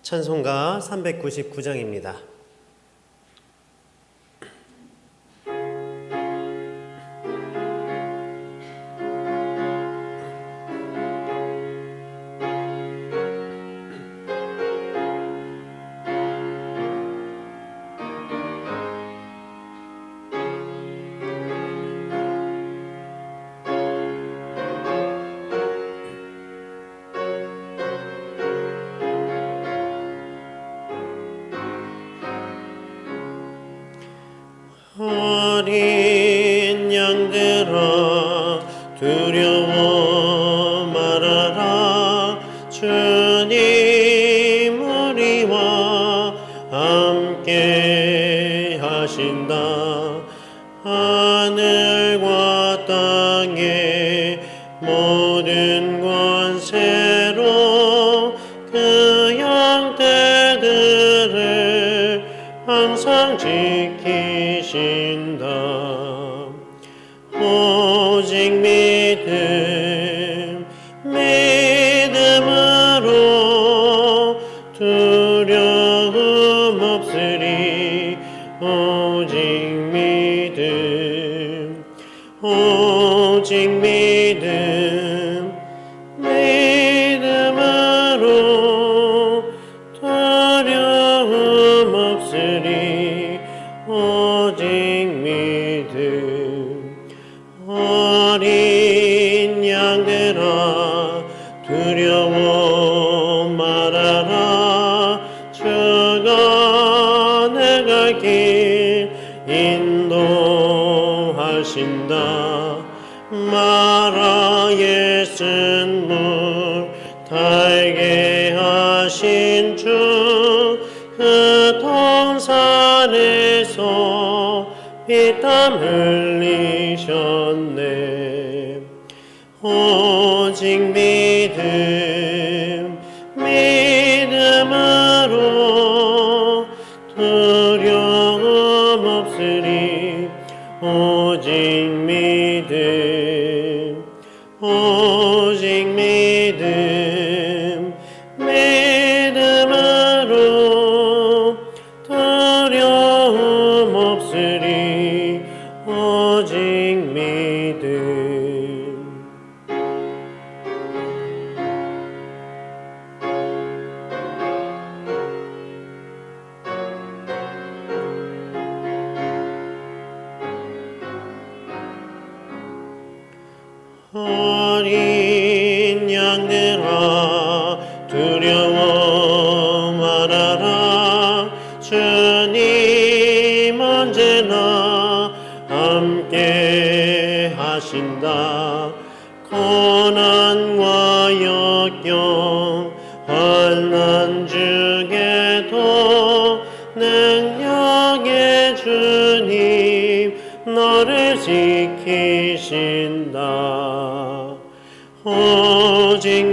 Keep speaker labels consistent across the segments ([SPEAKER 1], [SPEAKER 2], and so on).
[SPEAKER 1] 찬송가 399장입니다. 어린 양들아 두려워 말아라. 주님 우리와 함께 하신다. 하늘과 땅의 모든 권세로 그 양떼들을 항상 지키신다. 오직 믿음으로 두려움 없으리. 오직 믿음으로 두려움 없으리. 오직 믿음. 어린 양들아 두려워 말아라. 주가 내갈 길 인도하신다. 마라의 쓴물 달게 하신 주, 그 동산에서 피땀 흘리셨네. 오직 믿음으로 두려움 없으리. 오직 믿음으로 두려움 없으리. 오직 믿음. 어린 양들아 두려워 말아라. 주님 언제나 함께 하신다. 고난과 역경 환난 중에도 능력의 주님 너를 지키신다. 오직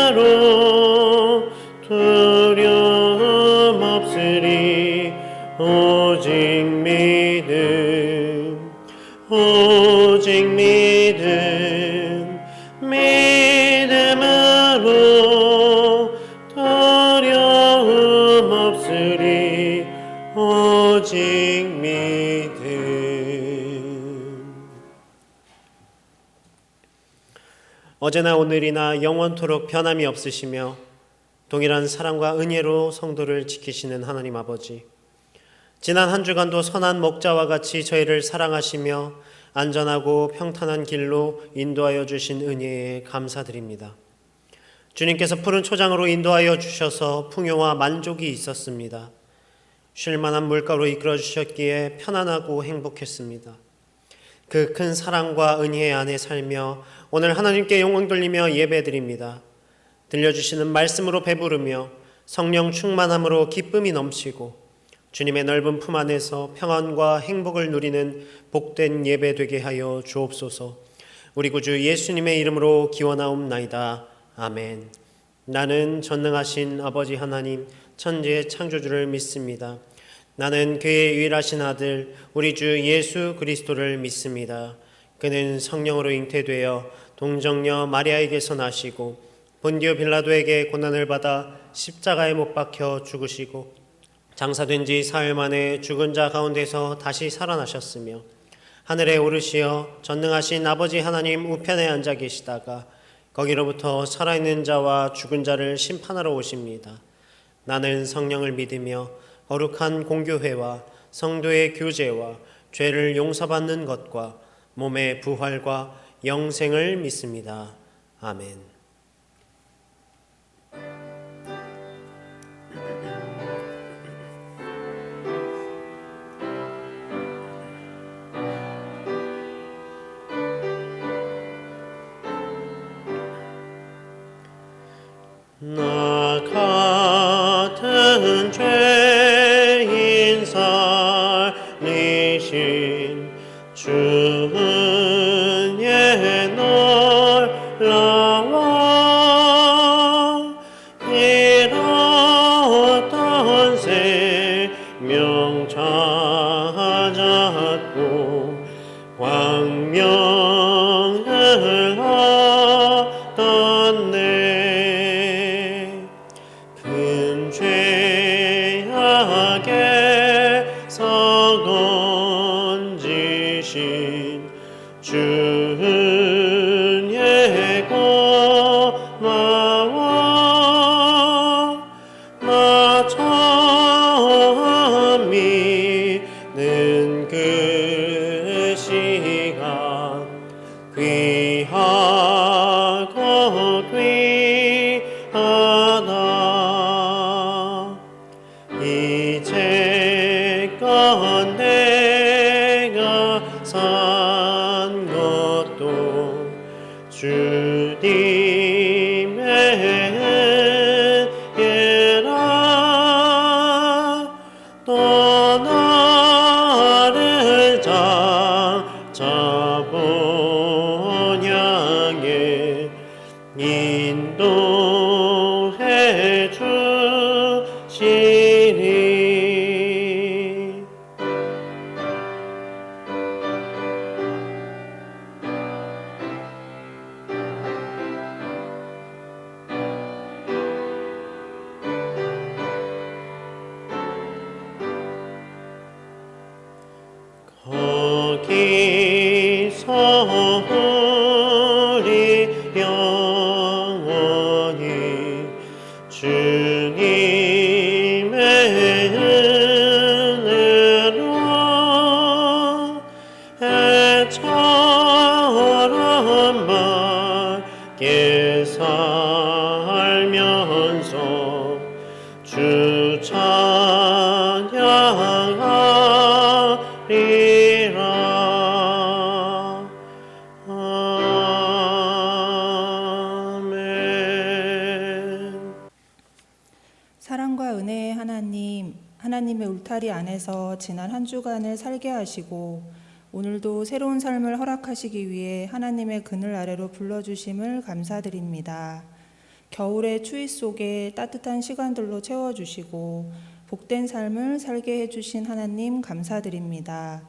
[SPEAKER 1] 믿음으로 두려움 없으리. 오직 믿음으로 두려움 없으리. 오직 믿음. 어제나 오늘이나 영원토록 변함이 없으시며 동일한 사랑과 은혜로 성도를 지키시는 하나님 아버지, 지난 한 주간도 선한 목자와 같이 저희를 사랑하시며 안전하고 평탄한 길로 인도하여 주신 은혜에 감사드립니다. 주님께서 푸른 초장으로 인도하여 주셔서 풍요와 만족이 있었습니다. 쉴만한 물가로 이끌어 주셨기에 편안하고 행복했습니다. 그 큰 사랑과 은혜 안에 살며 오늘 하나님께 영광 돌리며 예배드립니다. 들려주시는 말씀으로 배부르며 성령 충만함으로 기쁨이 넘치고 주님의 넓은 품 안에서 평안과 행복을 누리는 복된 예배 되게 하여 주옵소서. 우리 구주 예수님의 이름으로 기원하옵나이다. 아멘. 나는 전능하신 아버지 하나님 천지의 창조주를 믿습니다. 나는 그의 유일하신 아들 우리 주 예수 그리스도를 믿습니다. 그는 성령으로 잉태되어 동정녀 마리아에게서 나시고 본디오 빌라도에게 고난을 받아 십자가에 못 박혀 죽으시고 장사된 지 사흘 만에 죽은 자 가운데서 다시 살아나셨으며 하늘에 오르시어 전능하신 아버지 하나님 우편에 앉아 계시다가 거기로부터 살아있는 자와 죽은 자를 심판하러 오십니다. 나는 성령을 믿으며 거룩한 공교회와 성도의 교제와 죄를 용서받는 것과 몸의 부활과 영생을 믿습니다. 아멘. 나 같은 죄인 살리신 주의 놀라워 잃었던 생명 찾았고 광명을 얻었네. 죄악에서 건지신 주의 고마워. 나 처음 믿는 그 시간 귀하고 귀하다. 이제껏 내가 산 것도 주님의 은혜라. 또 나를 잡은 양에 인도해 주시니. 거기서 우리 영원히 주님의 은혜로 해처럼 맑게 살면서 주 찬양하리라. 아멘.
[SPEAKER 2] 사랑과 은혜의 하나님, 하나님의 울타리 안에서 지난 한 주간을 살게 하시고 오늘도 새로운 삶을 허락하시기 위해 하나님의 그늘 아래로 불러주심을 감사드립니다. 겨울의 추위 속에 따뜻한 시간들로 채워주시고 복된 삶을 살게 해주신 하나님 감사드립니다.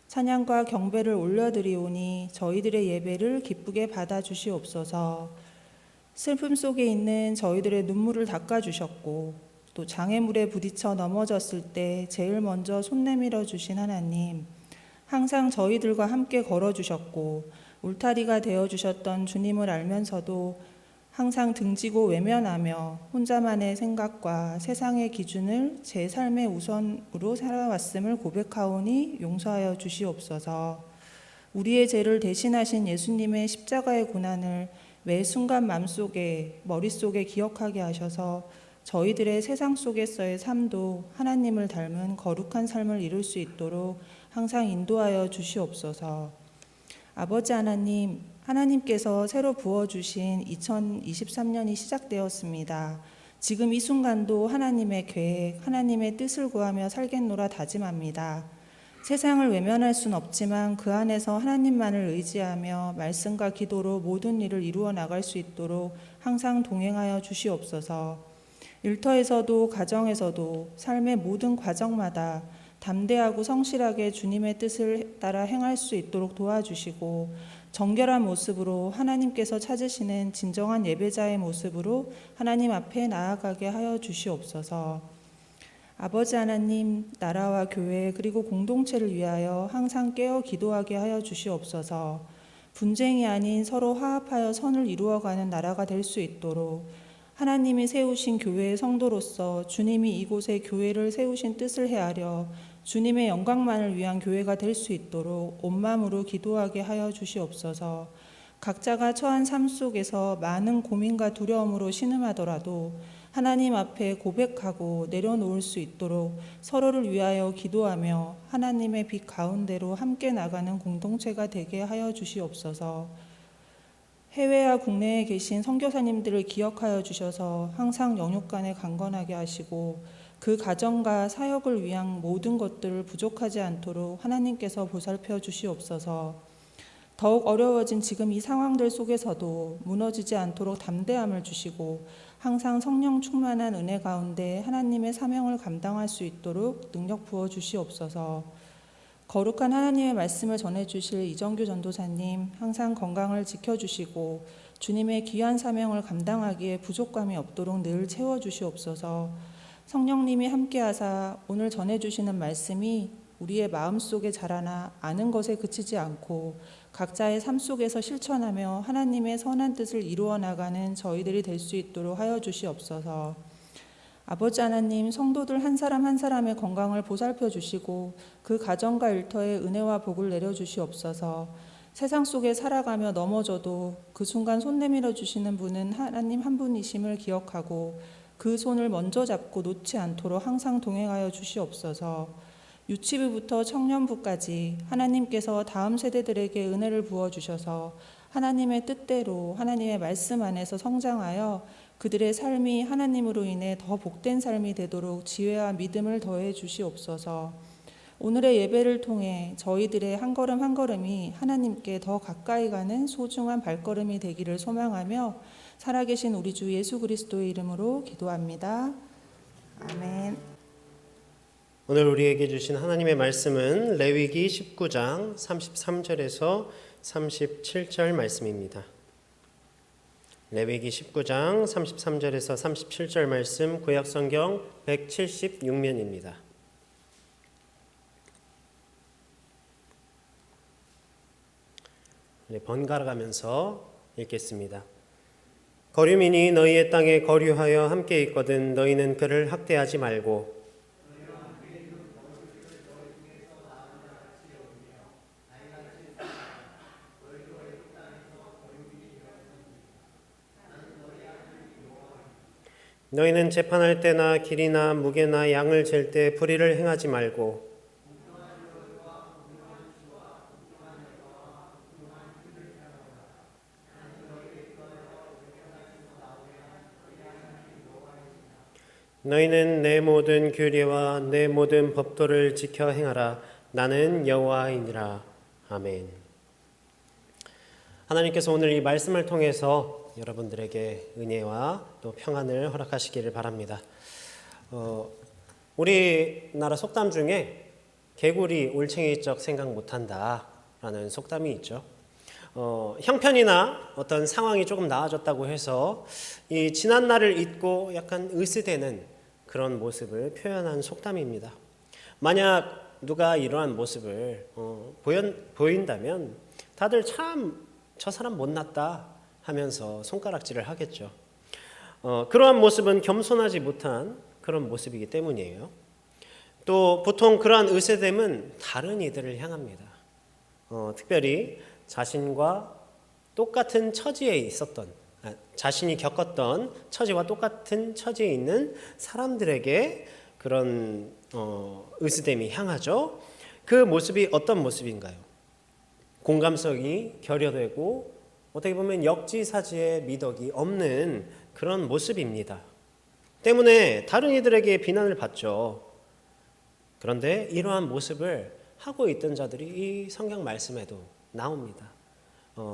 [SPEAKER 2] 찬양과 경배를 올려드리오니 저희들의 예배를 기쁘게 받아주시옵소서. 슬픔 속에 있는 저희들의 눈물을 닦아주셨고 또 장애물에 부딪혀 넘어졌을 때 제일 먼저 손 내밀어 주신 하나님, 항상 저희들과 함께 걸어주셨고 울타리가 되어주셨던 주님을 알면서도 항상 등지고 외면하며 혼자만의 생각과 세상의 기준을 제 삶의 우선으로 살아왔음을 고백하오니 용서하여 주시옵소서. 우리의 죄를 대신하신 예수님의 십자가의 고난을 매 순간 마음속에 머릿속에 기억하게 하셔서 저희들의 세상 속에서의 삶도 하나님을 닮은 거룩한 삶을 이룰 수 있도록 항상 인도하여 주시옵소서. 아버지 하나님, 하나님께서 새로 부어주신 2023년이 시작되었습니다. 지금 이 순간도 하나님의 계획, 하나님의 뜻을 구하며 살겠노라 다짐합니다. 세상을 외면할 순 없지만 그 안에서 하나님만을 의지하며 말씀과 기도로 모든 일을 이루어 나갈 수 있도록 항상 동행하여 주시옵소서. 일터에서도 가정에서도 삶의 모든 과정마다 담대하고 성실하게 주님의 뜻을 따라 행할 수 있도록 도와주시고 정결한 모습으로 하나님께서 찾으시는 진정한 예배자의 모습으로 하나님 앞에 나아가게 하여 주시옵소서. 아버지 하나님, 나라와 교회 그리고 공동체를 위하여 항상 깨어 기도하게 하여 주시옵소서. 분쟁이 아닌 서로 화합하여 선을 이루어가는 나라가 될 수 있도록 하나님이 세우신 교회의 성도로서 주님이 이곳에 교회를 세우신 뜻을 헤아려 주님의 영광만을 위한 교회가 될 수 있도록 온 마음으로 기도하게 하여 주시옵소서. 각자가 처한 삶 속에서 많은 고민과 두려움으로 신음하더라도 하나님 앞에 고백하고 내려놓을 수 있도록 서로를 위하여 기도하며 하나님의 빛 가운데로 함께 나가는 공동체가 되게 하여 주시옵소서. 해외와 국내에 계신 선교사님들을 기억하여 주셔서 항상 영육간에 강건하게 하시고 그 가정과 사역을 위한 모든 것들을 부족하지 않도록 하나님께서 보살펴 주시옵소서. 더욱 어려워진 지금 이 상황들 속에서도 무너지지 않도록 담대함을 주시고 항상 성령 충만한 은혜 가운데 하나님의 사명을 감당할 수 있도록 능력 부어 주시옵소서. 거룩한 하나님의 말씀을 전해주실 이정규 전도사님 항상 건강을 지켜주시고 주님의 귀한 사명을 감당하기에 부족감이 없도록 늘 채워주시옵소서. 성령님이 함께하사 오늘 전해주시는 말씀이 우리의 마음속에 자라나 아는 것에 그치지 않고 각자의 삶 속에서 실천하며 하나님의 선한 뜻을 이루어 나가는 저희들이 될 수 있도록 하여 주시옵소서. 아버지 하나님, 성도들 한 사람 한 사람의 건강을 보살펴 주시고 그 가정과 일터에 은혜와 복을 내려 주시옵소서. 세상 속에 살아가며 넘어져도 그 순간 손 내밀어 주시는 분은 하나님 한 분이심을 기억하고 그 손을 먼저 잡고 놓지 않도록 항상 동행하여 주시옵소서. 유치부부터 청년부까지 하나님께서 다음 세대들에게 은혜를 부어주셔서 하나님의 뜻대로 하나님의 말씀 안에서 성장하여 그들의 삶이 하나님으로 인해 더 복된 삶이 되도록 지혜와 믿음을 더해 주시옵소서. 오늘의 예배를 통해 저희들의 한 걸음 한 걸음이 하나님께 더 가까이 가는 소중한 발걸음이 되기를 소망하며 살아계신 우리 주 예수 그리스도의 이름으로 기도합니다. 아멘.
[SPEAKER 1] 오늘 우리에게 주신 하나님의 말씀은 레위기 19장 33절에서 37절 말씀입니다. 레위기 19장 33절에서 37절 말씀 구약성경 176면입니다. 번갈아 가면서 읽겠습니다. 거류민이 너희의 땅에 거류하여 함께 있거든 너희는 그를 학대하지 말고 너희는 재판할 때나 길이나 무게나 양을 잴 때 불의를 행하지 말고 너희는 내 모든 규례와 내 모든 법도를 지켜 행하라. 나는 여호와이니라. 아멘. 하나님께서 오늘 이 말씀을 통해서 여러분들에게 은혜와 또 평안을 허락하시기를 바랍니다. 우리나라 속담 중에 개구리 올챙이적 생각 못한다 라는 속담이 있죠. 형편이나 어떤 상황이 조금 나아졌다고 해서 이 지난 날을 잊고 약간 으스대는 그런 모습을 표현한 속담입니다. 만약 누가 이러한 모습을 보인다면 다들 참 저 사람 못났다 하면서 손가락질을 하겠죠. 그러한 모습은 겸손하지 못한 그런 모습이기 때문이에요. 또 보통 그러한 으스댐은 다른 이들을 향합니다. 특별히 자신과 똑같은 처지에 있었던 자신이 겪었던 처지와 똑같은 처지에 있는 사람들에게 그런 으스댐이 향하죠. 그 모습이 어떤 모습인가요? 공감성이 결여되고 어떻게 보면 역지사지의 미덕이 없는 그런 모습입니다. 때문에 다른 이들에게 비난을 받죠. 그런데 이러한 모습을 하고 있던 자들이 이 성경 말씀에도 나옵니다.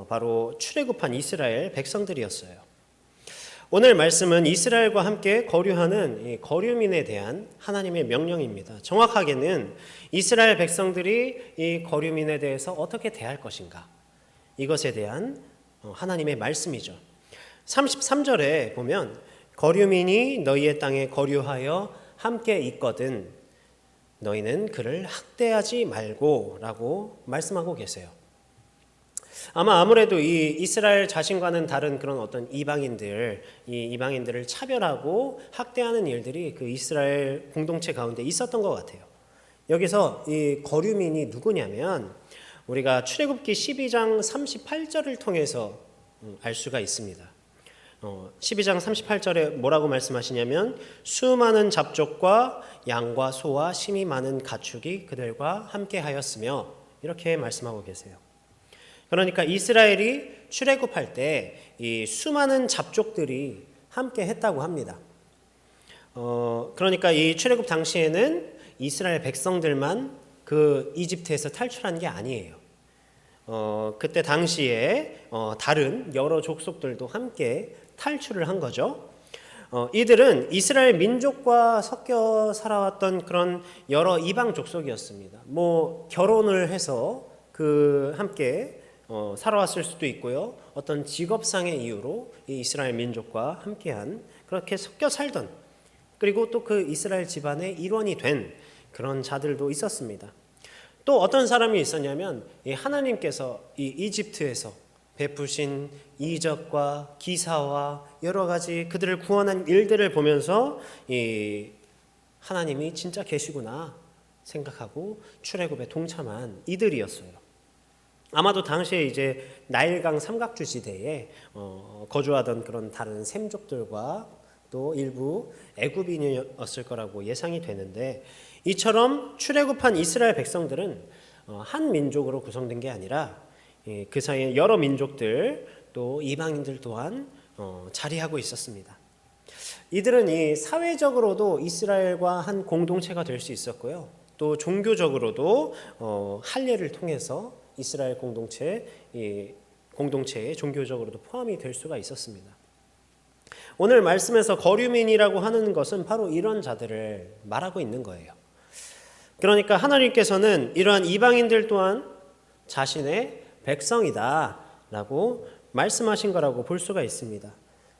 [SPEAKER 1] 바로 출애굽한 이스라엘 백성들이었어요. 오늘 말씀은 이스라엘과 함께 거류하는 이 거류민에 대한 하나님의 명령입니다. 정확하게는 이스라엘 백성들이 이 거류민에 대해서 어떻게 대할 것인가, 이것에 대한 하나님의 말씀이죠. 33절에 보면 거류민이 너희의 땅에 거류하여 함께 있거든 너희는 그를 학대하지 말고 라고 말씀하고 계세요. 아무래도 이 이스라엘 자신과는 다른 그런 어떤 이방인들을 차별하고 학대하는 일들이 그 이스라엘 공동체 가운데 있었던 것 같아요. 여기서 이 거류민이 누구냐면 우리가 출애굽기 12장 38절을 통해서 알 수가 있습니다. 12장 38절에 뭐라고 말씀하시냐면 수많은 잡족과 양과 소와 심이 많은 가축이 그들과 함께 하였으며 이렇게 말씀하고 계세요. 그러니까 이스라엘이 출애굽할 때 이 수많은 잡족들이 함께 했다고 합니다. 그러니까 이 출애굽 당시에는 이스라엘 백성들만 그 이집트에서 탈출한 게 아니에요. 그때 당시에 다른 여러 족속들도 함께 탈출을 한 거죠. 이들은 이스라엘 민족과 섞여 살아왔던 그런 여러 이방 족속이었습니다. 결혼을 해서 함께 살아왔을 수도 있고요. 어떤 직업상의 이유로 이 이스라엘 민족과 함께한 그렇게 섞여 살던 그리고 또 그 이스라엘 집안의 일원이 된 그런 자들도 있었습니다. 또 어떤 사람이 있었냐면 하나님께서 이 이집트에서 베푸신 이적과 기사와 여러 가지 그들을 구원한 일들을 보면서 이 하나님이 진짜 계시구나 생각하고 출애굽에 동참한 이들이었어요. 아마도 당시에 이제 나일강 삼각주 지대에 거주하던 그런 다른 셈족들과 또 일부 애굽인이었을 거라고 예상이 되는데 이처럼 출애굽한 이스라엘 백성들은 한 민족으로 구성된 게 아니라 그 사이에 여러 민족들 또 이방인들 또한 자리하고 있었습니다. 이들은 이 사회적으로도 이스라엘과 한 공동체가 될 수 있었고요. 또 종교적으로도 할례를 통해서 이스라엘 공동체에 종교적으로도 포함이 될 수가 있었습니다. 오늘 말씀에서 거류민이라고 하는 것은 바로 이런 자들을 말하고 있는 거예요. 그러니까 하나님께서는 이러한 이방인들 또한 자신의 백성이다 라고 말씀하신 거라고 볼 수가 있습니다.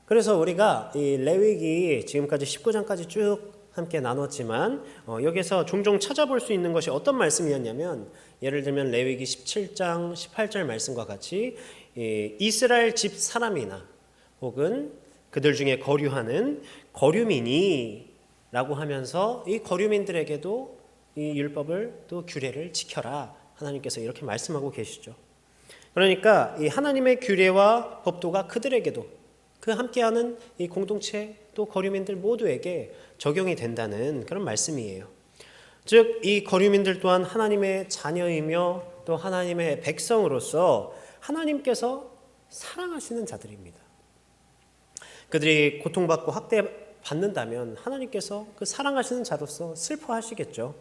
[SPEAKER 1] 그래서 우리가 이 레위기 지금까지 19장까지 쭉 함께 나눴지만 여기서 종종 찾아볼 수 있는 것이 어떤 말씀이었냐면 예를 들면 레위기 17장 18절 말씀과 같이 이스라엘 집 사람이나 혹은 그들 중에 거류하는 거류민이 라고 하면서 이 거류민들에게도 이 율법을 또 규례를 지켜라 하나님께서 이렇게 말씀하고 계시죠. 그러니까 이 하나님의 규례와 법도가 그들에게도 그 함께하는 이 공동체 또 거류민들 모두에게 적용이 된다는 그런 말씀이에요. 즉 이 거류민들 또한 하나님의 자녀이며 또 하나님의 백성으로서 하나님께서 사랑하시는 자들입니다. 그들이 고통받고 학대받는다면 하나님께서 그 사랑하시는 자로서 슬퍼하시겠죠.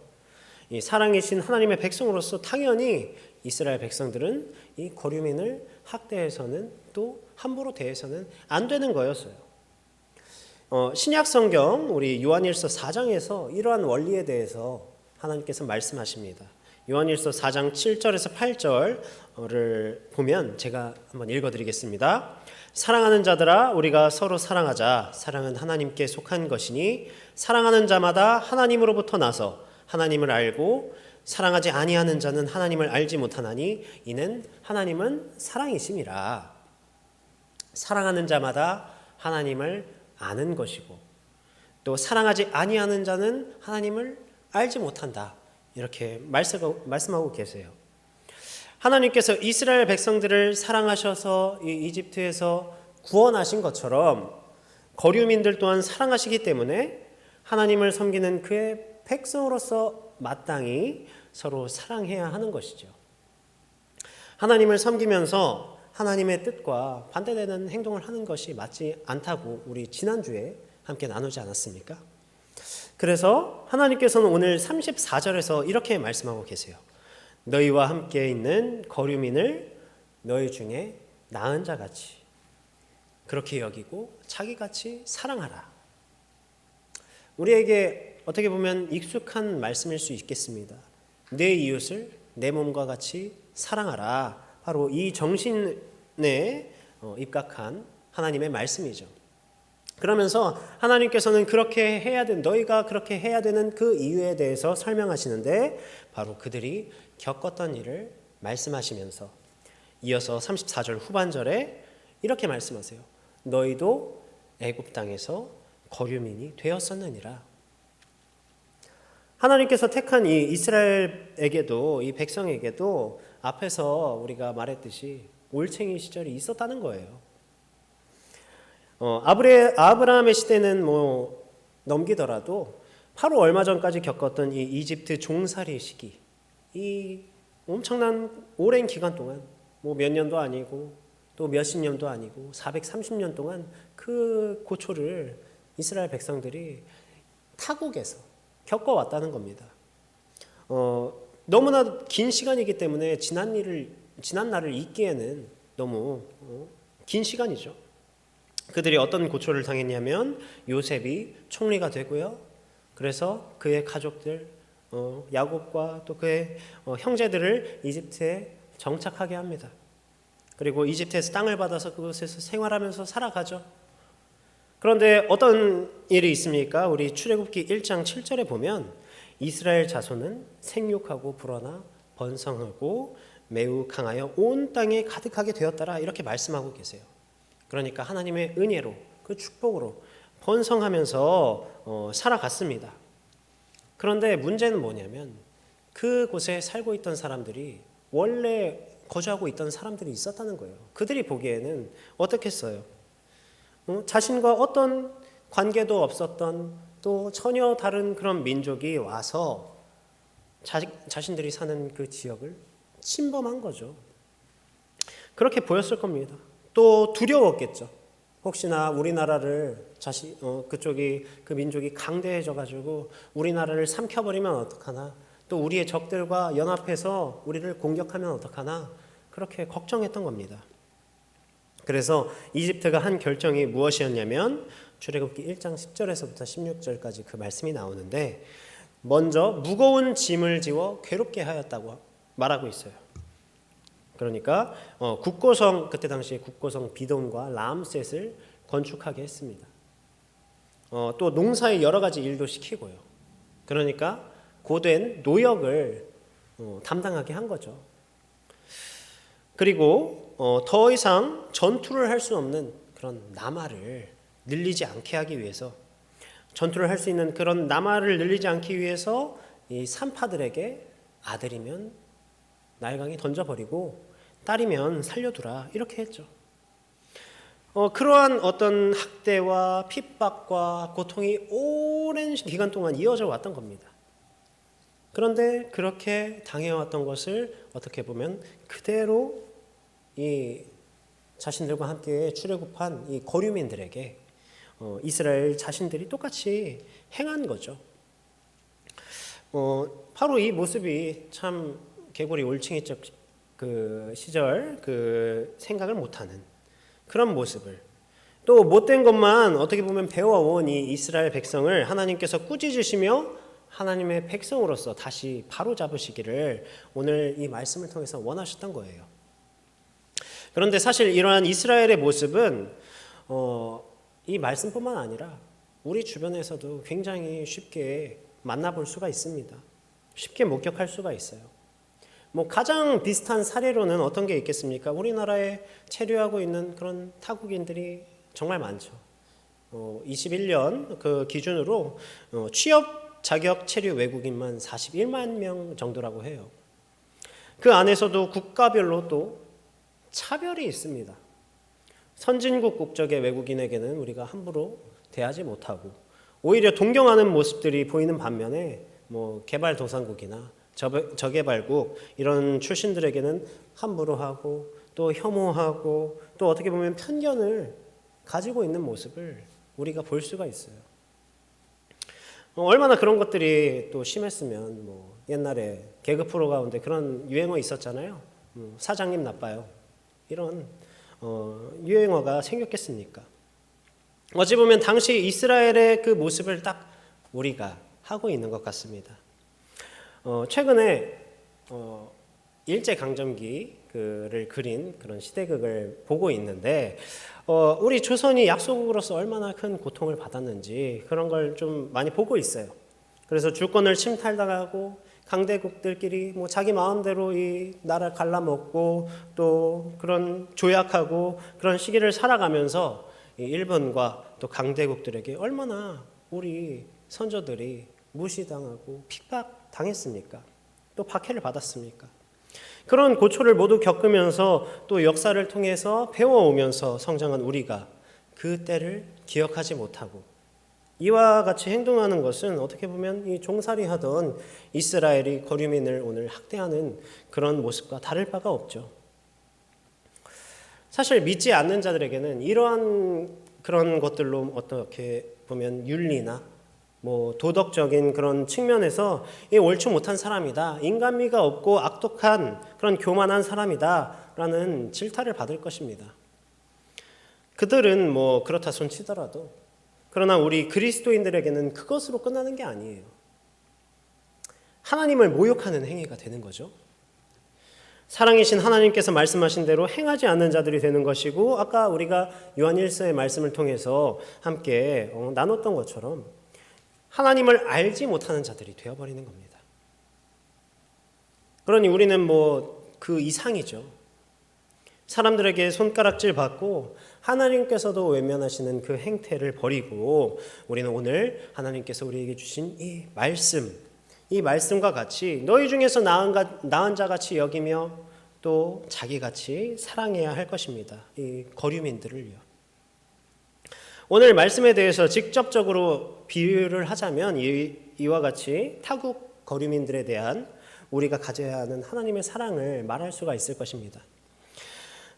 [SPEAKER 1] 이 사랑이신 하나님의 백성으로서 당연히 이스라엘 백성들은 이 거류민을 학대해서는 또 함부로 대해서는 안 되는 거였어요. 신약 성경 우리 요한일서 4장에서 이러한 원리에 대해서 하나님께서 말씀하십니다. 요한일서 4장 7절에서 8절을 보면 제가 한번 읽어드리겠습니다. 사랑하는 자들아 우리가 서로 사랑하자. 사랑은 하나님께 속한 것이니 사랑하는 자마다 하나님으로부터 나서 하나님을 알고 사랑하지 아니하는 자는 하나님을 알지 못하나니 이는 하나님은 사랑이심이라. 사랑하는 자마다 하나님을 아는 것이고 또 사랑하지 아니하는 자는 하나님을 알지 못한다. 이렇게 말씀하고 계세요. 하나님께서 이스라엘 백성들을 사랑하셔서 이 이집트에서 구원하신 것처럼 거류민들 또한 사랑하시기 때문에 하나님을 섬기는 그의 백성으로서 마땅히 서로 사랑해야 하는 것이죠. 하나님을 섬기면서 하나님의 뜻과 반대되는 행동을 하는 것이 맞지 않다고 우리 지난주에 함께 나누지 않았습니까? 그래서 하나님께서는 오늘 34절에서 이렇게 말씀하고 계세요. 너희와 함께 있는 거류민을 너희 중에 나은 자같이 그렇게 여기고 자기같이 사랑하라. 우리에게 어떻게 보면 익숙한 말씀일 수 있겠습니다. 내 이웃을 내 몸과 같이 사랑하라. 바로 이 정신에 입각한 하나님의 말씀이죠. 그러면서 하나님께서는 그렇게 해야 된, 너희가 그렇게 해야 되는 그 이유에 대해서 설명하시는데 바로 그들이 겪었던 일을 말씀하시면서 이어서 34절 후반절에 이렇게 말씀하세요. 너희도 애굽 땅에서 거류민이 되었었느니라. 하나님께서 택한 이 이스라엘에게도, 이 백성에게도 앞에서 우리가 말했듯이 올챙이 시절이 있었다는 거예요. 아브라함의 시대는 넘기더라도 바로 얼마 전까지 겪었던 이 이집트 종살이 시기, 이 엄청난 오랜 기간 동안 몇 년도 아니고 또 몇십 년도 아니고 430년 동안 그 고초를 이스라엘 백성들이 타국에서 겪어왔다는 겁니다. 너무나 긴 시간이기 때문에 지난 날을 잊기에는 너무 긴 시간이죠. 그들이 어떤 고초를 당했냐면 요셉이 총리가 되고요. 그래서 그의 가족들 야곱과 또 그의 형제들을 이집트에 정착하게 합니다. 그리고 이집트에서 땅을 받아서 그곳에서 생활하면서 살아가죠. 그런데 어떤 일이 있습니까? 우리 출애굽기 1장 7절에 보면 이스라엘 자손은 생육하고 불어나 번성하고 매우 강하여 온 땅에 가득하게 되었더라 이렇게 말씀하고 계세요. 그러니까 하나님의 은혜로 그 축복으로 번성하면서 살아갔습니다. 그런데 문제는 뭐냐면 그곳에 살고 있던 사람들이 원래 거주하고 있던 사람들이 있었다는 거예요. 그들이 보기에는 어떻겠어요? 자신과 어떤 관계도 없었던 또 전혀 다른 그런 민족이 와서 자신들이 사는 그 지역을 침범한 거죠. 그렇게 보였을 겁니다. 또 두려웠겠죠. 혹시나 우리나라를 그 민족이 강대해져 가지고 우리나라를 삼켜버리면 어떡하나, 또 우리의 적들과 연합해서 우리를 공격하면 어떡하나, 그렇게 걱정했던 겁니다. 그래서 이집트가 한 결정이 무엇이었냐면 출애굽기 1장 10절에서부터 16절까지 그 말씀이 나오는데 먼저 무거운 짐을 지워 괴롭게 하였다고 말하고 있어요. 그러니까 국고성, 그때 당시에 국고성 비돔과 라암셋을 건축하게 했습니다. 또 농사의 여러 가지 일도 시키고요. 그러니까 고된 노역을 담당하게 한 거죠. 그리고 더 이상 전투를 할 수 없는 그런 남아를 늘리지 않게 하기 위해서, 전투를 할 수 있는 그런 남아를 늘리지 않기 위해서 이 산파들에게 아들이면 나일강에 던져버리고 딸이면 살려두라 이렇게 했죠. 그러한 어떤 학대와 핍박과 고통이 오랜 기간 동안 이어져 왔던 겁니다. 그런데 그렇게 당해왔던 것을 어떻게 보면 그대로 이 자신들과 함께 출애굽한 이 거류민들에게 이스라엘 자신들이 똑같이 행한 거죠. 바로 이 모습이 참 개구리 올챙이적 그 시절 그 생각을 못하는 그런 모습을, 또 못된 것만 어떻게 보면 배워온 이 이스라엘 백성을 하나님께서 꾸짖으시며 하나님의 백성으로서 다시 바로잡으시기를 오늘 이 말씀을 통해서 원하셨던 거예요. 그런데 사실 이러한 이스라엘의 모습은 이 말씀뿐만 아니라 우리 주변에서도 굉장히 쉽게 만나볼 수가 있습니다. 쉽게 목격할 수가 있어요. 가장 비슷한 사례로는 어떤 게 있겠습니까? 우리나라에 체류하고 있는 그런 타국인들이 정말 많죠. 21년 그 기준으로 취업 자격 체류 외국인만 41만 명 정도라고 해요. 그 안에서도 국가별로 또 차별이 있습니다. 선진국 국적의 외국인에게는 우리가 함부로 대하지 못하고 오히려 동경하는 모습들이 보이는 반면에 개발도상국이나 저개발국 이런 출신들에게는 함부로 하고 또 혐오하고 또 어떻게 보면 편견을 가지고 있는 모습을 우리가 볼 수가 있어요. 얼마나 그런 것들이 또 심했으면 옛날에 개그 프로 가운데 그런 유행어 있었잖아요. 사장님 나빠요. 이런 유행어가 생겼겠습니까? 어찌 보면 당시 이스라엘의 그 모습을 딱 우리가 하고 있는 것 같습니다. 최근에 일제 강점기를 그린 그런 시대극을 보고 있는데 우리 조선이 약소국으로서 얼마나 큰 고통을 받았는지 그런 걸 좀 많이 보고 있어요. 그래서 주권을 침탈당하고 강대국들끼리 뭐 자기 마음대로 이 나라를 갈라먹고 또 그런 조약하고 그런 시기를 살아가면서 이 일본과 또 강대국들에게 얼마나 우리 선조들이 무시당하고 핍박당했습니까? 또 박해를 받았습니까? 그런 고초를 모두 겪으면서 또 역사를 통해서 배워오면서 성장한 우리가 그 때를 기억하지 못하고 이와 같이 행동하는 것은 어떻게 보면 이 종살이 하던 이스라엘이 거류민을 오늘 학대하는 그런 모습과 다를 바가 없죠. 사실 믿지 않는 자들에게는 이러한 그런 것들로 어떻게 보면 윤리나 뭐 도덕적인 그런 측면에서 이 옳지 못한 사람이다, 인간미가 없고 악독한 그런 교만한 사람이다라는 질타를 받을 것입니다. 그들은 뭐 그렇다 손치더라도 그러나 우리 그리스도인들에게는 그것으로 끝나는 게 아니에요. 하나님을 모욕하는 행위가 되는 거죠. 사랑이신 하나님께서 말씀하신 대로 행하지 않는 자들이 되는 것이고 아까 우리가 요한 1서의 말씀을 통해서 함께 나눴던 것처럼 하나님을 알지 못하는 자들이 되어버리는 겁니다. 그러니 우리는 뭐 그 이상이죠. 사람들에게 손가락질 받고 하나님께서도 외면하시는 그 행태를 버리고 우리는 오늘 하나님께서 우리에게 주신 이 말씀과 같이 너희 중에서 나은 자같이 여기며 또 자기같이 사랑해야 할 것입니다. 이 거류민들을요. 오늘 말씀에 대해서 직접적으로 비유를 하자면 이와 같이 타국 거류민들에 대한 우리가 가져야 하는 하나님의 사랑을 말할 수가 있을 것입니다.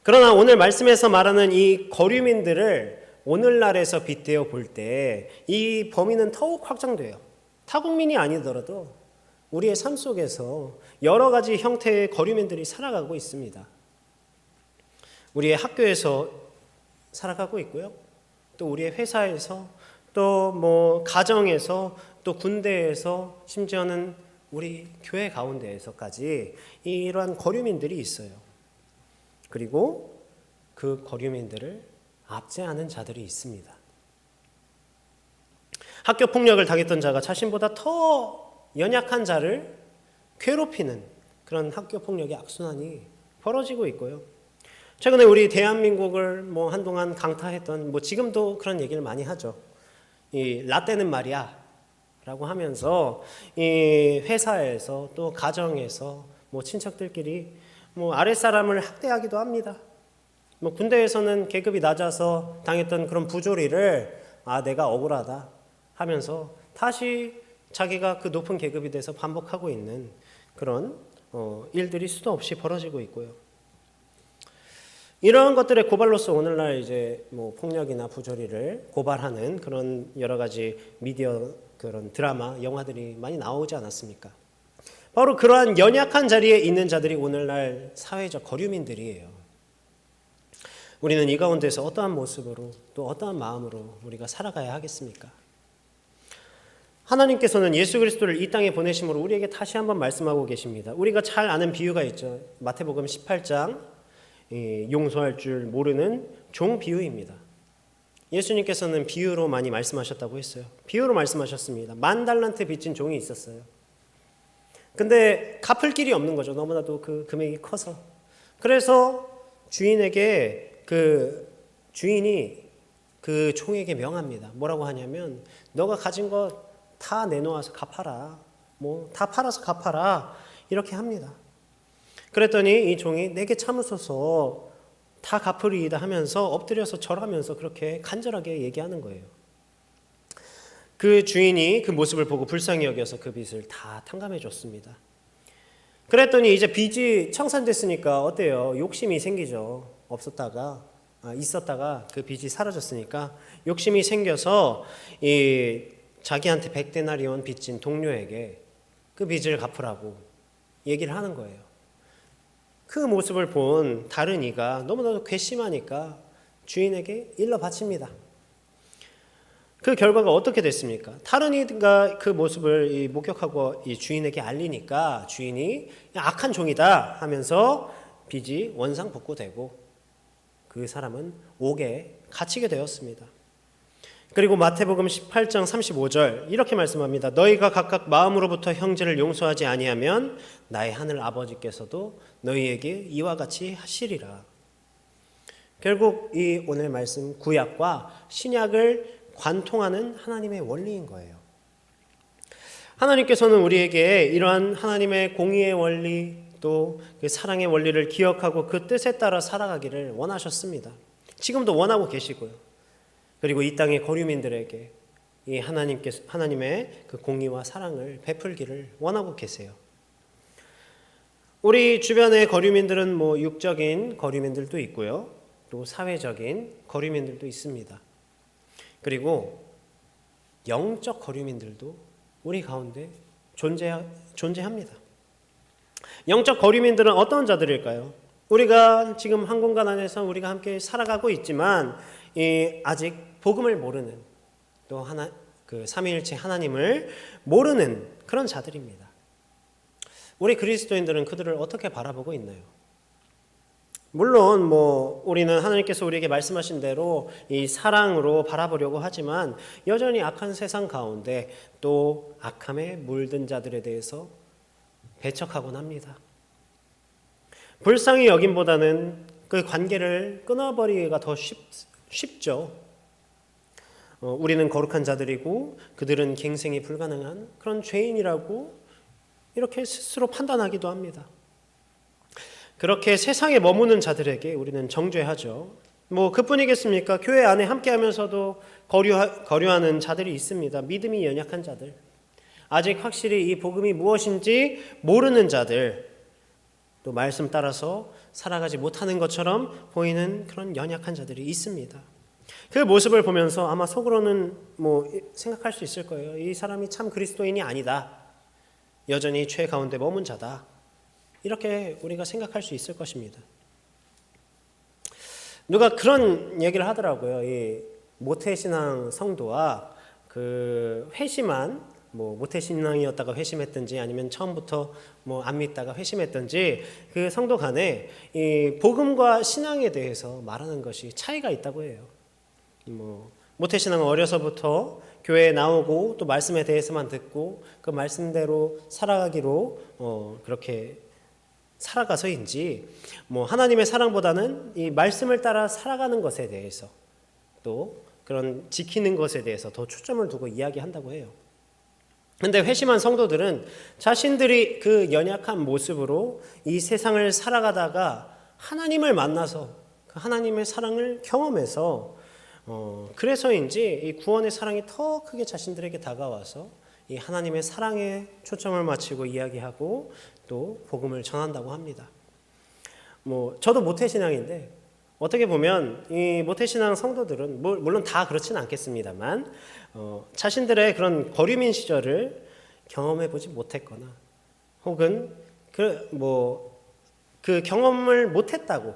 [SPEAKER 1] 그러나 오늘 말씀에서 말하는 이 거류민들을 오늘날에서 빗대어 볼 때 이 범위는 더욱 확장돼요. 타국민이 아니더라도 우리의 삶 속에서 여러 가지 형태의 거류민들이 살아가고 있습니다. 우리의 학교에서 살아가고 있고요. 또 우리의 회사에서 또 뭐 가정에서 또 군대에서 심지어는 우리 교회 가운데에서까지 이러한 거류민들이 있어요. 그리고 그 거류민들을 압제하는 자들이 있습니다. 학교 폭력을 당했던 자가 자신보다 더 연약한 자를 괴롭히는 그런 학교 폭력의 악순환이 벌어지고 있고요. 최근에 우리 대한민국을 뭐 한동안 강타했던 뭐 지금도 그런 얘기를 많이 하죠. 이 라떼는 말이야 라고 하면서 이 회사에서 또 가정에서 뭐 친척들끼리 뭐 아랫사람을 학대하기도 합니다. 뭐 군대에서는 계급이 낮아서 당했던 그런 부조리를 내가 억울하다 하면서 다시 자기가 그 높은 계급이 돼서 반복하고 있는 그런 일들이 수도 없이 벌어지고 있고요. 이러한 것들의 고발로서 오늘날 이제 뭐 폭력이나 부조리를 고발하는 그런 여러 가지 미디어 그런 드라마, 영화들이 많이 나오지 않았습니까? 바로 그러한 연약한 자리에 있는 자들이 오늘날 사회적 거류민들이에요. 우리는 이 가운데서 어떠한 모습으로 또 어떠한 마음으로 우리가 살아가야 하겠습니까? 하나님께서는 예수 그리스도를 이 땅에 보내심으로 우리에게 다시 한번 말씀하고 계십니다. 우리가 잘 아는 비유가 있죠. 마태복음 18장 용서할 줄 모르는 종 비유입니다. 예수님께서는 비유로 많이 말씀하셨다고 했어요. 비유로 말씀하셨습니다. 10,000달란트 빚진 종이 있었어요. 근데 갚을 길이 없는 거죠. 너무나도 그 금액이 커서. 그래서 주인에게 주인이 그 종에게 명합니다. 뭐라고 하냐면 너가 가진 것 다 내놓아서 갚아라. 뭐 다 팔아서 갚아라. 이렇게 합니다. 그랬더니 이 종이 내게 참으소서 다 갚으리이다 하면서 엎드려서 절하면서 그렇게 간절하게 얘기하는 거예요. 그 주인이 그 모습을 보고 불쌍히 여겨서 그 빚을 다 탕감해 줬습니다. 그랬더니 이제 빚이 청산됐으니까 어때요? 욕심이 생기죠. 있었다가 그 빚이 사라졌으니까 욕심이 생겨서 자기한테 100데나리온 빚진 동료에게 그 빚을 갚으라고 얘기를 하는 거예요. 그 모습을 본 다른 이가 너무나도 괘씸하니까 주인에게 일러 바칩니다. 그 결과가 어떻게 됐습니까? 다른 이가 그 모습을 이 목격하고 이 주인에게 알리니까 주인이 악한 종이다 하면서 빚이 원상복구되고 그 사람은 옥에 갇히게 되었습니다. 그리고 마태복음 18장 35절 이렇게 말씀합니다. 너희가 각각 마음으로부터 형제를 용서하지 아니하면 나의 하늘 아버지께서도 너희에게 이와 같이 하시리라. 결국 이 오늘 말씀 구약과 신약을 관통하는 하나님의 원리인 거예요. 하나님께서는 우리에게 이러한 하나님의 공의의 원리 또 그 사랑의 원리를 기억하고 그 뜻에 따라 살아가기를 원하셨습니다. 지금도 원하고 계시고요. 그리고 이 땅의 거류민들에게 이 하나님의 그 공의와 사랑을 베풀기를 원하고 계세요. 우리 주변의 거류민들은 뭐 육적인 거류민들도 있고요. 또 사회적인 거류민들도 있습니다. 그리고 영적 거류민들도 우리 가운데 존재합니다. 영적 거류민들은 어떤 자들일까요? 우리가 지금 한 공간 안에서 우리가 함께 살아가고 있지만 아직 복음을 모르는 또 그 삼위일체 하나님을 모르는 그런 자들입니다. 우리 그리스도인들은 그들을 어떻게 바라보고 있나요? 물론 우리는 하나님께서 우리에게 말씀하신 대로 이 사랑으로 바라보려고 하지만 여전히 악한 세상 가운데 또 악함에 물든 자들에 대해서 배척하곤 합니다. 불쌍히 여김보다는 그 관계를 끊어버리기가 더 쉽죠. 우리는 거룩한 자들이고 그들은 갱생이 불가능한 그런 죄인이라고 이렇게 스스로 판단하기도 합니다. 그렇게 세상에 머무는 자들에게 우리는 정죄하죠. 그뿐이겠습니까? 교회 안에 함께하면서도 거류하는 자들이 있습니다. 믿음이 연약한 자들, 아직 확실히 이 복음이 무엇인지 모르는 자들, 또 말씀 따라서 살아가지 못하는 것처럼 보이는 그런 연약한 자들이 있습니다. 그 모습을 보면서 아마 속으로는 생각할 수 있을 거예요. 이 사람이 참 그리스도인이 아니다. 여전히 죄 가운데 머문 자다. 이렇게 우리가 생각할 수 있을 것입니다. 누가 그런 얘기를 하더라고요. 이 모태신앙 성도와 그 회심한 모태신앙이었다가 회심했든지 아니면 처음부터 안 믿다가 회심했든지 그 성도 간에 이 복음과 신앙에 대해서 말하는 것이 차이가 있다고 해요. 모태신앙은 어려서부터 교회에 나오고 또 말씀에 대해서만 듣고 그 말씀대로 살아가기로 그렇게 살아가서인지 하나님의 사랑보다는 이 말씀을 따라 살아가는 것에 대해서 또 그런 지키는 것에 대해서 더 초점을 두고 이야기한다고 해요. 근데 회심한 성도들은 자신들이 그 연약한 모습으로 이 세상을 살아가다가 하나님을 만나서 그 하나님의 사랑을 경험해서 그래서인지 이 구원의 사랑이 더 크게 자신들에게 다가와서 이 하나님의 사랑에 초점을 맞추고 이야기하고 또 복음을 전한다고 합니다. 저도 모태신앙인데 어떻게 보면 이 모태신앙 성도들은 물론 다 그렇지는 않겠습니다만 자신들의 그런 거류민 시절을 경험해 보지 못했거나 혹은 그 경험을 못했다고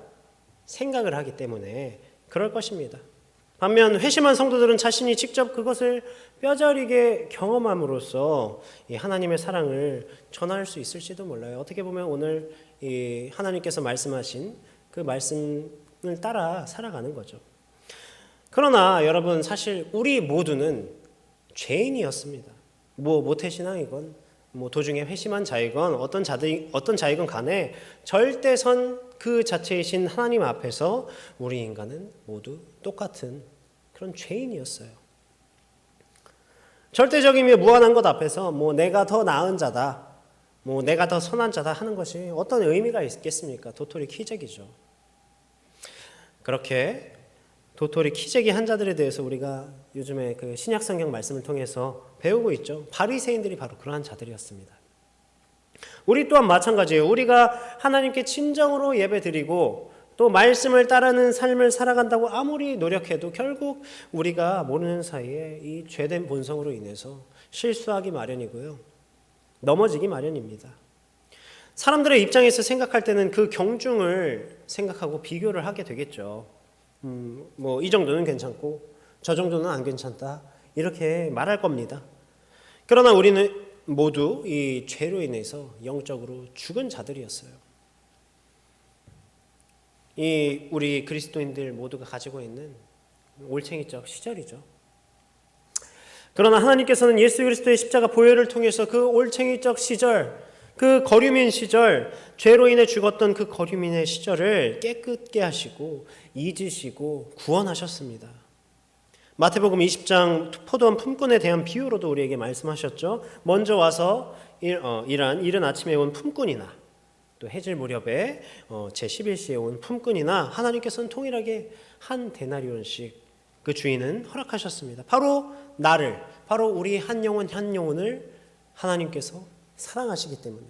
[SPEAKER 1] 생각을 하기 때문에 그럴 것입니다. 반면 회심한 성도들은 자신이 직접 그것을 뼈저리게 경험함으로써 이 하나님의 사랑을 전할 수 있을지도 몰라요. 어떻게 보면 오늘 이 하나님께서 말씀하신 그 말씀을 따라 살아가는 거죠. 그러나 여러분, 사실 우리 모두는 죄인이었습니다. 모태신앙이건 도중에 회심한 자이건 어떤 자이건 간에 절대선 그 자체이신 하나님 앞에서 우리 인간은 모두 똑같은 그런 죄인이었어요. 절대적이며 무한한 것 앞에서 내가 더 나은 자다, 내가 더 선한 자다 하는 것이 어떤 의미가 있겠습니까? 도토리 키재기죠. 그렇게 도토리 키재기 한 자들에 대해서 우리가 요즘에 그 신약 성경 말씀을 통해서 배우고 있죠. 바리새인들이 바로 그러한 자들이었습니다. 우리 또한 마찬가지예요. 우리가 하나님께 진정으로 예배드리고 또 말씀을 따르는 삶을 살아간다고 아무리 노력해도 결국 우리가 모르는 사이에 이 죄된 본성으로 인해서 실수하기 마련이고요. 넘어지기 마련입니다. 사람들의 입장에서 생각할 때는 그 경중을 생각하고 비교를 하게 되겠죠. 이 정도는 괜찮고 저 정도는 안 괜찮다. 이렇게 말할 겁니다. 그러나 우리는 모두 이 죄로 인해서 영적으로 죽은 자들이었어요. 이 우리 그리스도인들 모두가 가지고 있는 올챙이적 시절이죠. 그러나 하나님께서는 예수 그리스도의 십자가 보혈을 통해서 그 올챙이적 시절, 그 거류민 시절, 죄로 인해 죽었던 그 거류민의 시절을 깨끗게 하시고 잊으시고 구원하셨습니다. 마태복음 20장 포도원 품꾼에 대한 비유로도 우리에게 말씀하셨죠. 먼저 와서 이른 아침에 온 품꾼이나 또 해질 무렵에 제11시에 온 품꾼이나 하나님께서는 동일하게 한 데나리온씩 그 주인은 허락하셨습니다. 바로 나를, 바로 우리 한 영혼 한 영혼을 하나님께서 사랑하시기 때문에.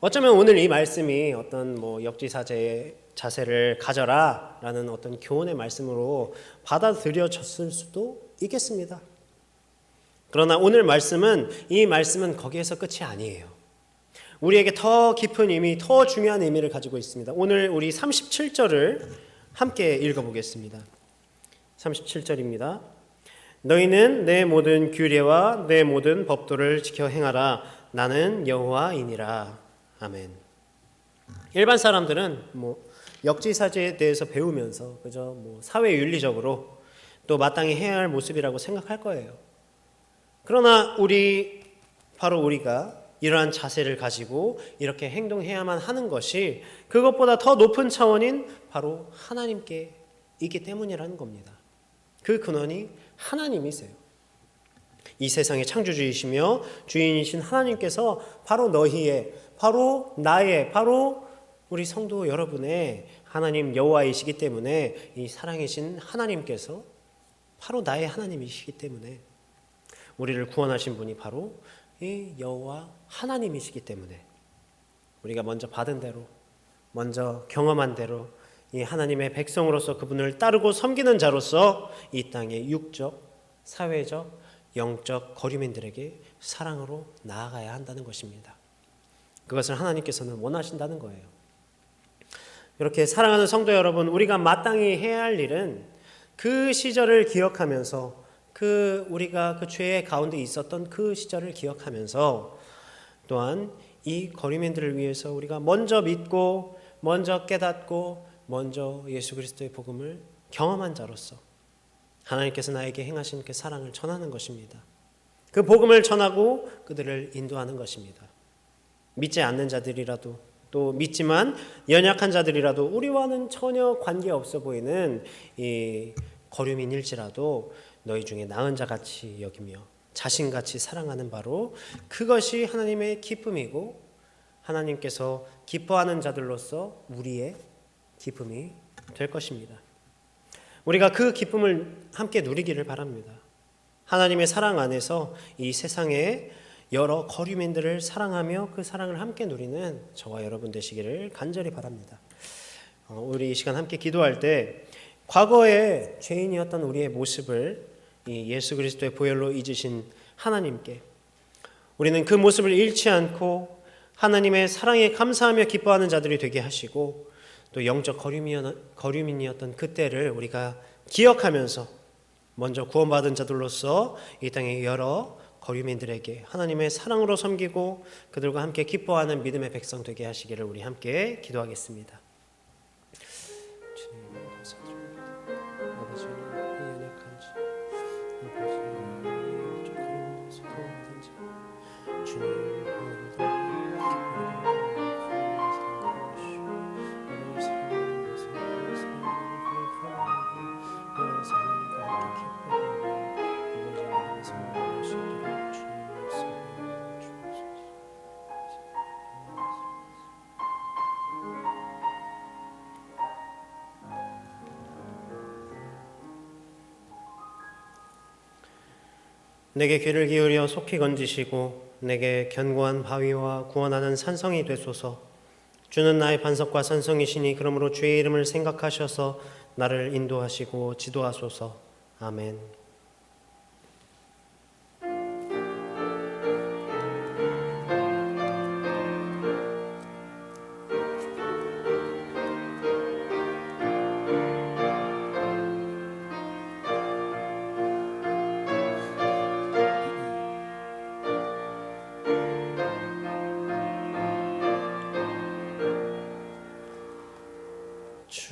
[SPEAKER 1] 어쩌면 오늘 이 말씀이 어떤 역지사지의 자세를 가져라 라는 어떤 교훈의 말씀으로 받아들여졌을 수도 있겠습니다. 그러나 오늘 이 말씀은 거기에서 끝이 아니에요. 우리에게 더 깊은 의미, 더 중요한 의미를 가지고 있습니다. 오늘 우리 37절을 함께 읽어보겠습니다. 37절입니다. 너희는 내 모든 규례와 내 모든 법도를 지켜 행하라. 나는 여호와이니라. 아멘. 일반 사람들은 역지사지에 대해서 배우면서 그저 사회 윤리적으로 또 마땅히 해야 할 모습이라고 생각할 거예요. 그러나 바로 우리가 이러한 자세를 가지고 이렇게 행동해야만 하는 것이 그것보다 더 높은 차원인 바로 하나님께 있기 때문이라는 겁니다. 그 근원이 하나님이세요. 이 세상의 창조주이시며 주인이신 하나님께서 바로 너희의, 바로 나의, 바로 우리 성도 여러분의 하나님 여호와이시기 때문에 이 사랑이신 하나님께서 바로 나의 하나님이시기 때문에 우리를 구원하신 분이 바로 이 여호와 하나님이시기 때문에 우리가 먼저 받은 대로, 먼저 경험한 대로 이 하나님의 백성으로서 그분을 따르고 섬기는 자로서 이 땅의 육적, 사회적, 영적 거류민들에게 사랑으로 나아가야 한다는 것입니다. 그것을 하나님께서는 원하신다는 거예요. 이렇게 사랑하는 성도 여러분, 우리가 마땅히 해야 할 일은 그 시절을 기억하면서 우리가 그 죄의 가운데 있었던 그 시절을 기억하면서 또한 이 거류민들을 위해서 우리가 먼저 믿고 먼저 깨닫고 먼저 예수 그리스도의 복음을 경험한 자로서 하나님께서 나에게 행하신 그 사랑을 전하는 것입니다. 그 복음을 전하고 그들을 인도하는 것입니다. 믿지 않는 자들이라도 또 믿지만 연약한 자들이라도 우리와는 전혀 관계없어 보이는 이 거류민일지라도 너희 중에 나은 자같이 여기며 자신같이 사랑하는 바로 그것이 하나님의 기쁨이고 하나님께서 기뻐하는 자들로서 우리의 기쁨이 될 것입니다. 우리가 그 기쁨을 함께 누리기를 바랍니다. 하나님의 사랑 안에서 이 세상의 여러 거류민들을 사랑하며 그 사랑을 함께 누리는 저와 여러분 되시기를 간절히 바랍니다. 우리 이 시간 함께 기도할 때 과거에 죄인이었던 우리의 모습을 이 예수 그리스도의 보혈로 잊으신 하나님께 우리는 그 모습을 잃지 않고 하나님의 사랑에 감사하며 기뻐하는 자들이 되게 하시고 또 영적 거류민이었던 그때를 우리가 기억하면서 먼저 구원받은 자들로서 이 땅의 여러 거류민들에게 하나님의 사랑으로 섬기고 그들과 함께 기뻐하는 믿음의 백성 되게 하시기를 우리 함께 기도하겠습니다. 주님 감사드립니다. 아버지 이 연약한지 아버지 조금 서러웠든지 주님 내게 귀를 기울여 속히 건지시고 내게 견고한 바위와 구원하는 산성이 되소서. 주는 나의 반석과 산성이시니 그러므로 주의 이름을 생각하셔서 나를 인도하시고 지도하소서. 아멘.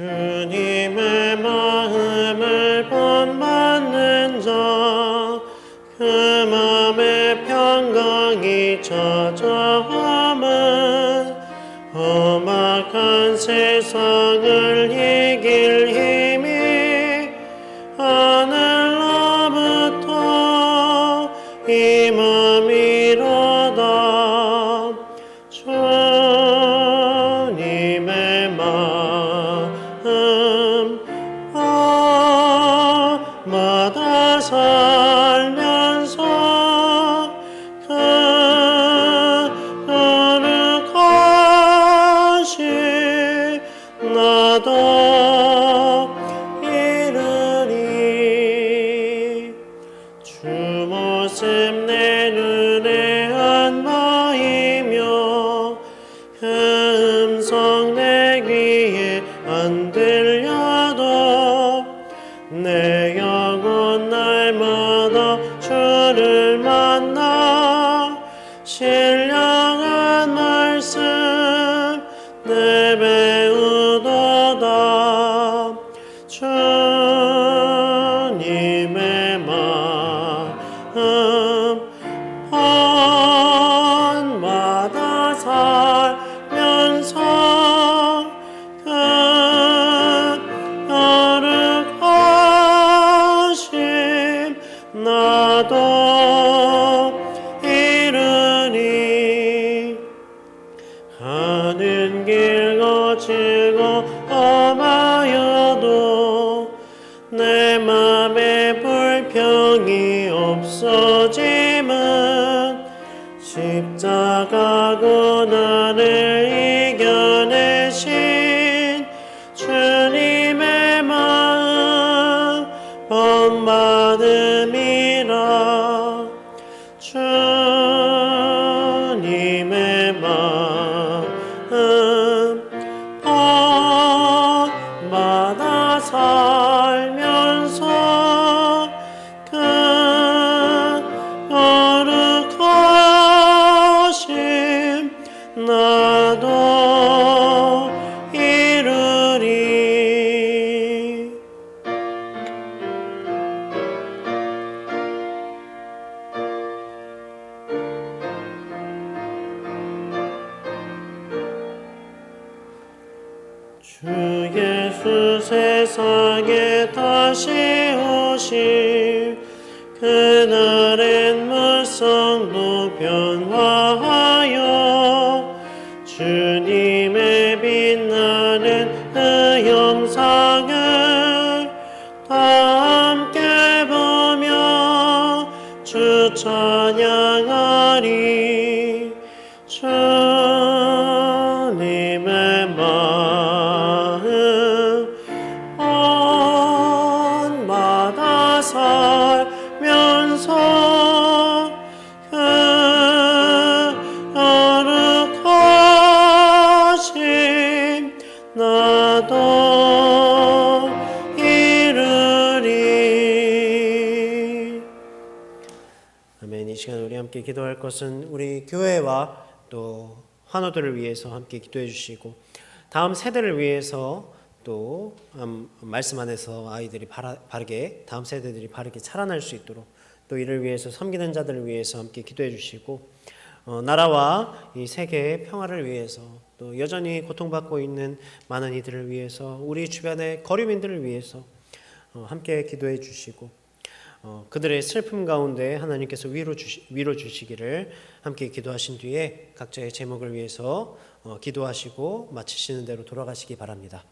[SPEAKER 1] 주님의 마음을 본받는 자, 그 맘의 평강이 찾아오면 험악한 세상을 이길 힘이 하늘로부터 임함이로다. 주님의 마음 마다 살면서 거룩하시 나도 이르리. 주 모습 내 눈에 안 보이며 그 음성 내 귀에 안 들려도 내 영혼 날마다 주를 만나 신령한 말씀 내 배우도다. 주님의 마음 번마다 살면서 거룩하심 나도 이르니. 가는 길 거칠고 험하여도 내 맘에 불평이 없어짐은 십자가 고난을 이겨내신 주님의 마음 본받음이라. 주님의 마음 본받아 살면서 거룩하심 나도 이루리. 주 예수 세상에 다시 오심 그날엔 무성도 변화하여 주님의 빛나는 그 영상을 다 함께 보며 주 찬양하리. 주님의 마음 본마다 살면서 거룩하심 나도 이루리. 아멘. 이 시간 우리 함께 기도할 것은 우리 교회와 또 환우들을 위해서 함께 기도해 주시고 다음 세대를 위해서 또 말씀 안에서 아이들이 바르게 다음 세대들이 바르게 자라날 수 있도록 또 이를 위해서 섬기는 자들을 위해서 함께 기도해 주시고 나라와 이 세계의 평화를 위해서 또 여전히 고통받고 있는 많은 이들을 위해서 우리 주변의 거류민들을 위해서 함께 기도해 주시고 그들의 슬픔 가운데 하나님께서 위로 주시기를 함께 기도하신 뒤에 각자의 제목을 위해서 기도하시고 마치시는 대로 돌아가시기 바랍니다.